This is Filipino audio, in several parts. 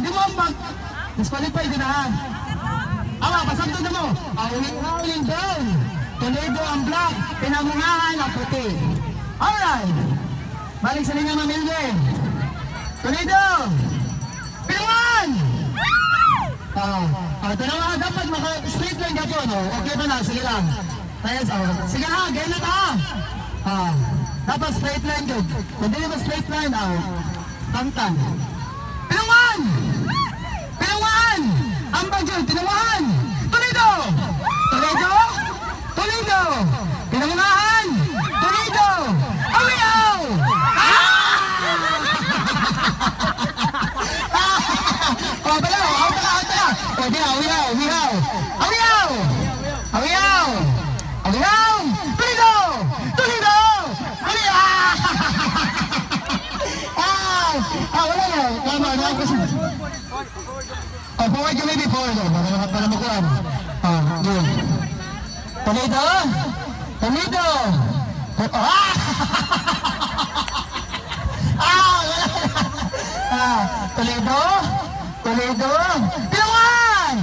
Di mo ang disqualify din ha. Pasando na mo. Uling down. Toledo ang black. Pinamungahan ang puti. Alright. Balik sa linya mamilde. Toledo. Pinungan! Tanawa dapat maka-straight line ka po. No? Okay pa na. Sige lang. Sige ha. Gaya na ta. Dapat straight line ka. Kung di ba straight line, tantan. Pinungan! Pinungan! Ang bagyo, pinungan! Toledo! Toledo! Toledo! Pinungahan! Toledo! Awiyaw! Pwede, awiyaw! Awiyaw! Awiyaw! Awiyaw! Awiyaw! Toledo! Toledo! Awiyaw! Wala na. Tama, kasi. Forward yung maybe forward. Para makuhaan. Yun. Toledo! Toledo! Toledo! Toledo! Pinungan!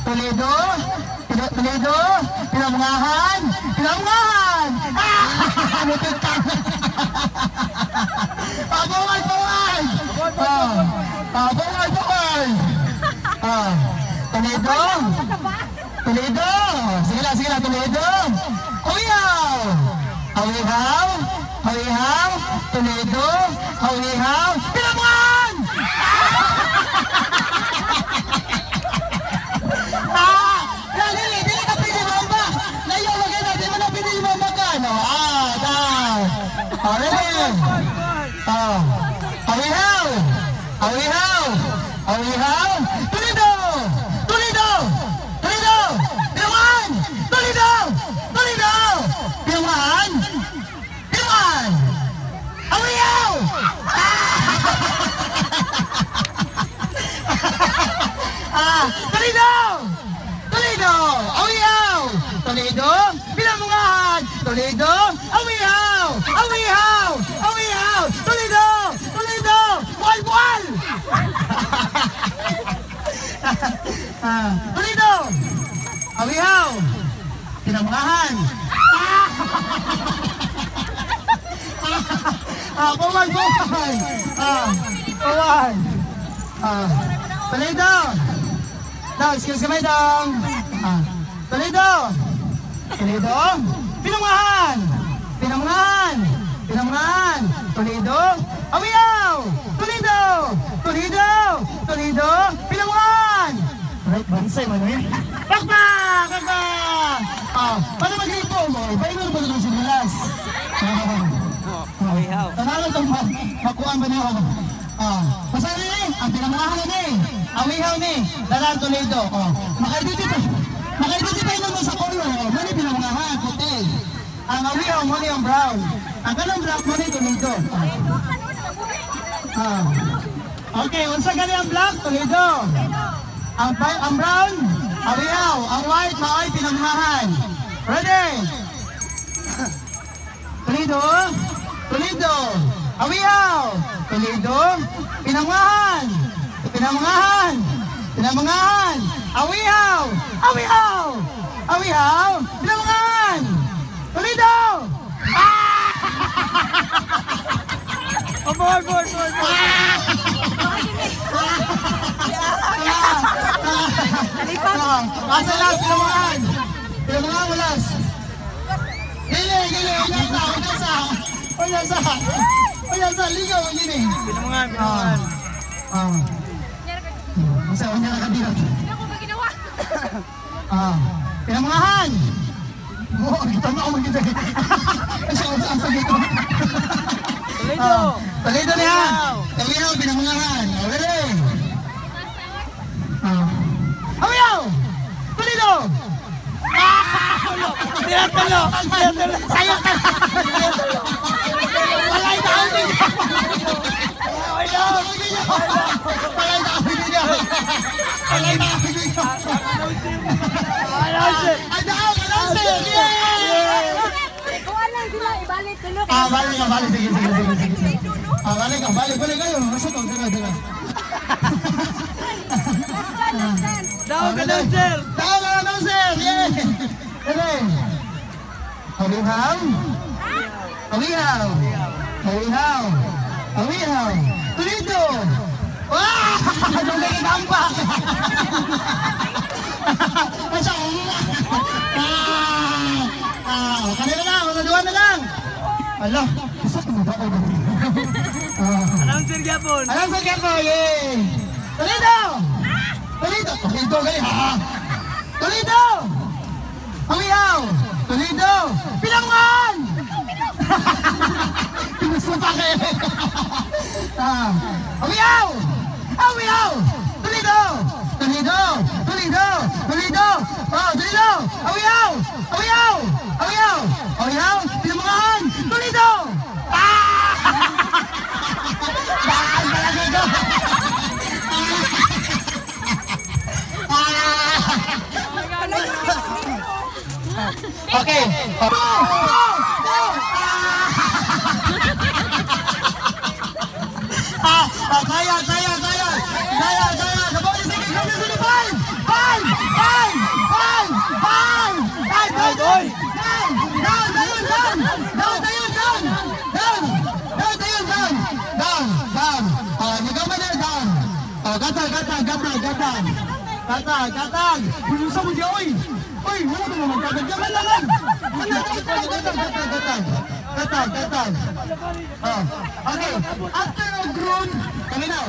Toledo! Toledo! Pinungahan! Pinungahan! Lupit ka! Forward! Forward! Forward! Forward! Toledo! Toledo! Sige lang, Toledo! Hawihaw! Hawihaw! Hawihaw! Toledo! Hawihaw! Pinungan! Dili ka pinimamba! Layo, maganda! Di mo na pinimamba ka! Alright! Hawihaw! Hawihaw! Hawihaw! Toledo! Toledo! Toledo! Pinungan! Toledo! Toledo! Pinungan! Pinungan! Hawihaw! Toledo! Toledo! Hawihaw! Toledo! Pinungahan! Toledo! Hawihaw! Hawihaw! Hawihaw! Toledo! Toledo! Buwal-buwal! Toledo! Hawihaw! Pinungahan! Buwal-buwal! Buwal! Toledo! Excuse me dong! Toledo! Toledo! Pinungahan! Pinungahan! Pinungahan! Toledo! Hawihaw! Toledo! Toledo! Toledo! Pinungahan! Right, bansay man eh. Bakbak! Bakbak! Paano mag-gripo mo? Paano ba ito sa galas? Hawihaw. Tanalo itong makuhaan ba niyo? Pasali eh! Ang pinungahan na eh! Hawihaw ni! Dalang Toledo! Maka-identify naman sa color. Mani pinungahan, puti. Ang hawihaw mo ni ang brown. Ang kanang black mo ni Toledo. Okay, unsa gani ang black? Toledo. Ang brown, hawihaw. Ang white, maoy pinungahan. Ready? Toledo. Toledo. Hawihaw. Toledo. Pinungahan. Pinamangahan! Pinamangahan! Awihaw! Awihaw! Awihaw! Pinamangahan! Toledo! Board! Asa las, pinamangahan! Pinamangahan mo las! Gili! Unyasa! Ligaw! Gili! Pinamangahan. Masa unya na kadiyot. Hindi ako ba ginawa? Pinamangahan! Kita na ako magkita. Kasi ako sa dito. Toledo niya! Awiyaw, pinamangahan! Awere! Awiyaw! Toledo! Tiyatalo! Sayang ka! Walay na ang niya! Announcer! Kuha lang sila, ibalik tulog. Balik. Sige. Balik kayo. Masuk. Daw, announcer! Yay! Dali. Awihaw. Toledo! Wah! Anong nagigamba? Masya Allah! Kanina lang, dua na lang! Ala, isa ka na ba ako? Announcer gyapon! Announcer gyapon, yay! Toledo! Toledo, gali ha! Toledo! Awihaw! Toledo! Pinamangahan! Pinusupa kayo! Awihaw! Toledo! Awihaw! Pinamangahan! Toledo! Bakal palagi ko! Okay. Kaya. Gatag. Bulusa mo siya, oy. Oy, wala mo magkatag. Gatag. Okay. After a grown, kami na.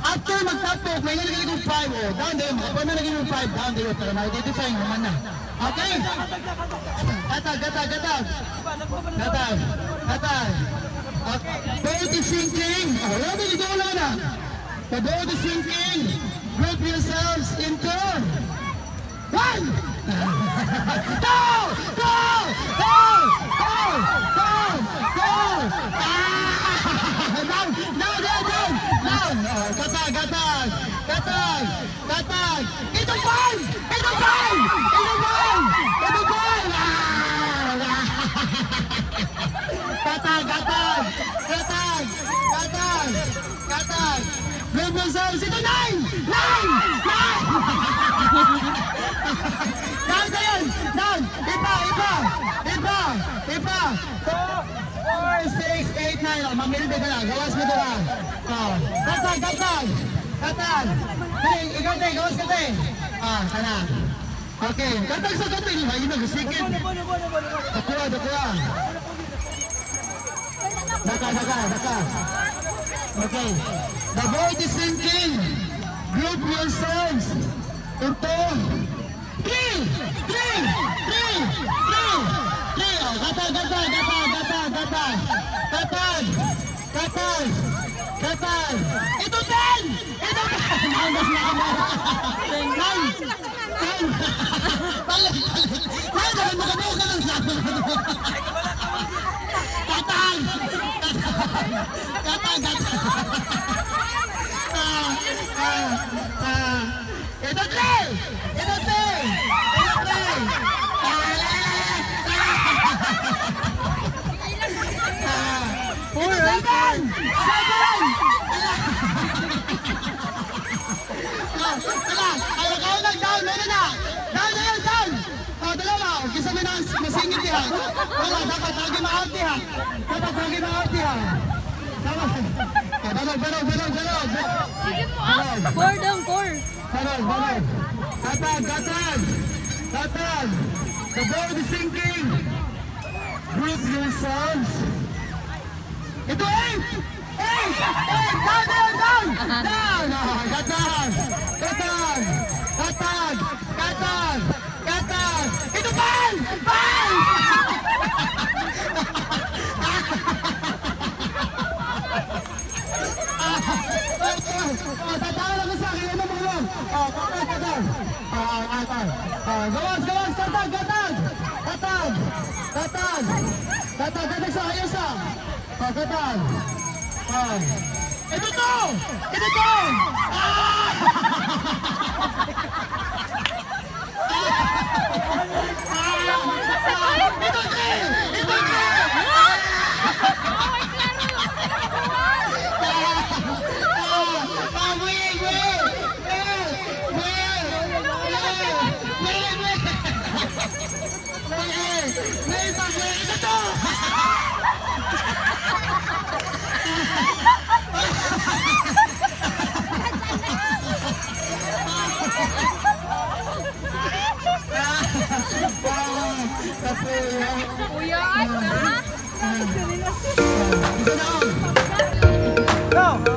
After magtapos, may nalagay kong 5. Down there. Kapag may nalagay kong 5, down there. Para ma-identify yung naman na. Okay? Gatag. Okay. Boat is sinking. Wala ito wala na. The boat is sinking. Group yourselves into 1. Gatag. Ito fine. Gatag. Group yourselves into 9. Down. Ipa. 4, 6, 8, 9. Mamilde ka lang. Gawas mo ito lang. Gatag. Ikaw tayo. Gawas ka tayo. Sana. Okay. Gatag sa gatag. Hindi nag-sikit. Dakuha. Daka. Okay. The boat is sinking. Group yourselves into 3. Gatag. Ito 10. Angas na kami. 9. Balik. Gatag. Ito 7. Wala, dapat lagi maarti ha. Dapat lagi maarti ha. Dapat. Balog. Sige mo ah. Four daw, four. Balog. Katag. The board is sinking. Group yourselves. Ito 8! Down! Katag! Ito pan! Tatawag ako sa akin, ano mo mo? Katag! Gawas! Katag sa ayos ha! Katag! Ito to! Kuya, ha? Go!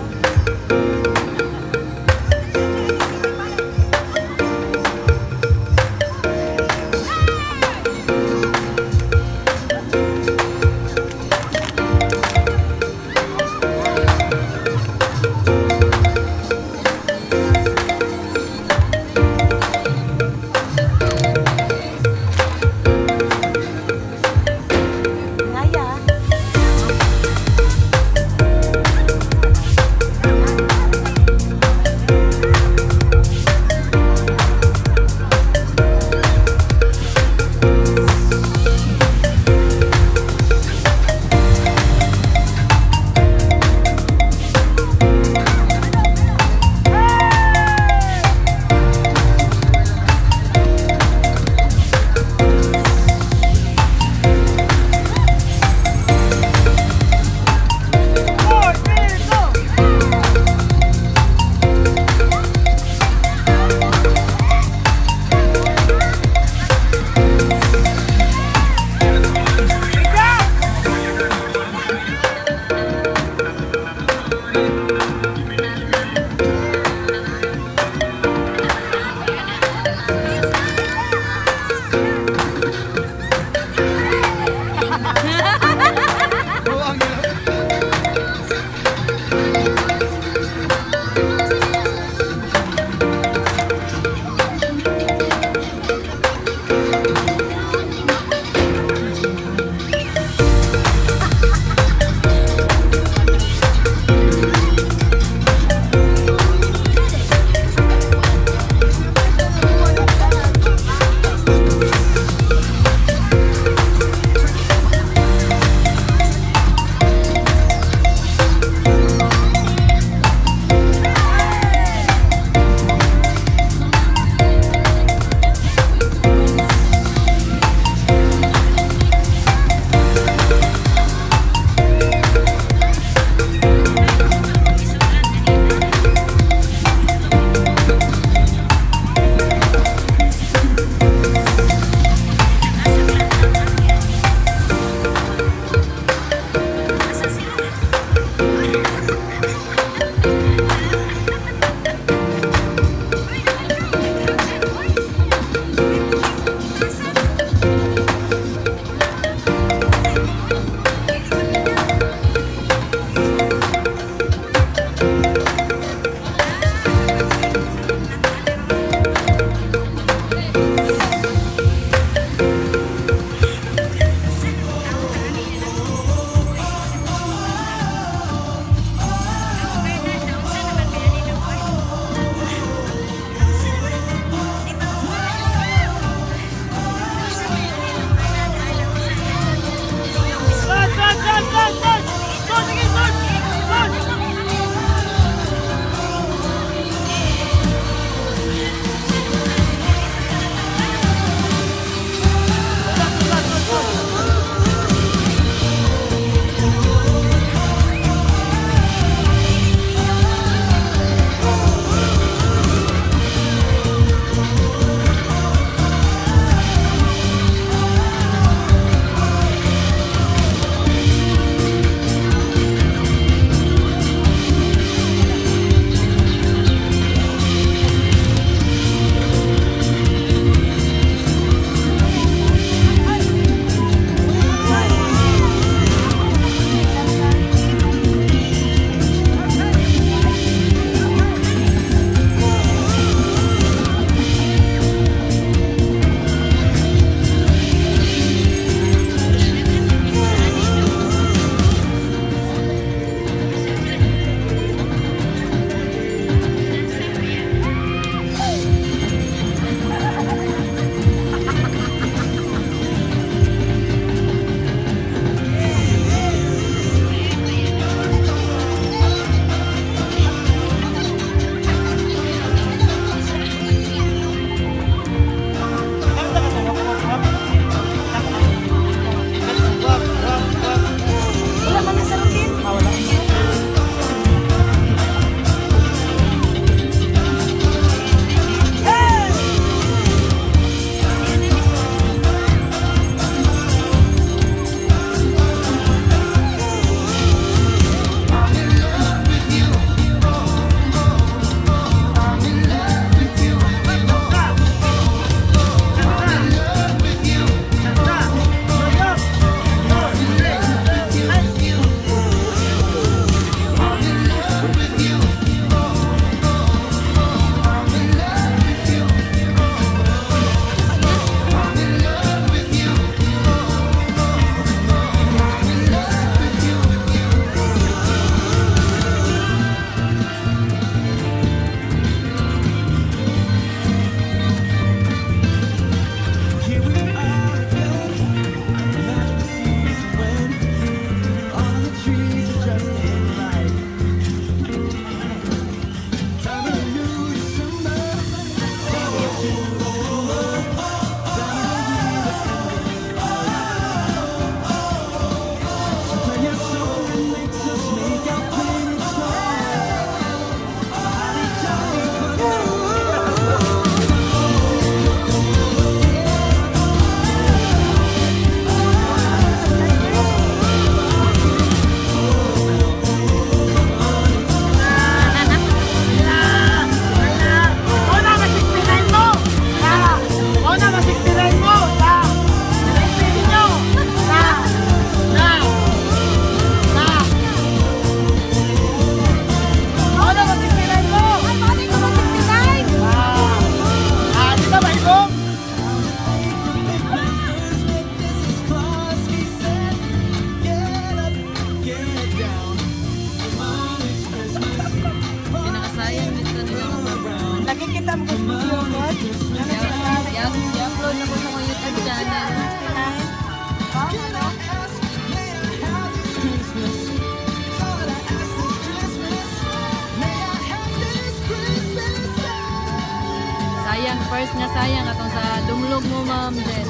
first nga sayang atong sa dumlog mo, Ma'am Jess.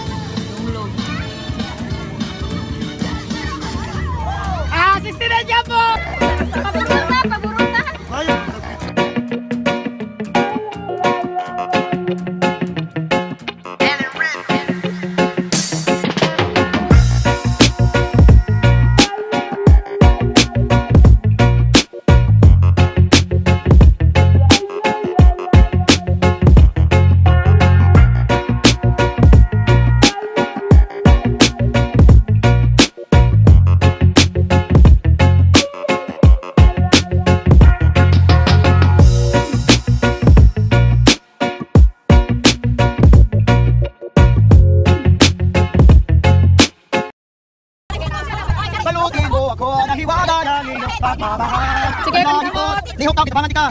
Dumlog. 69 Japon! Paburutan, paburutan. Balugin mo ako, nahiwala ng iyong pagmamahal. Sige, lihok ka, kita pangan ka.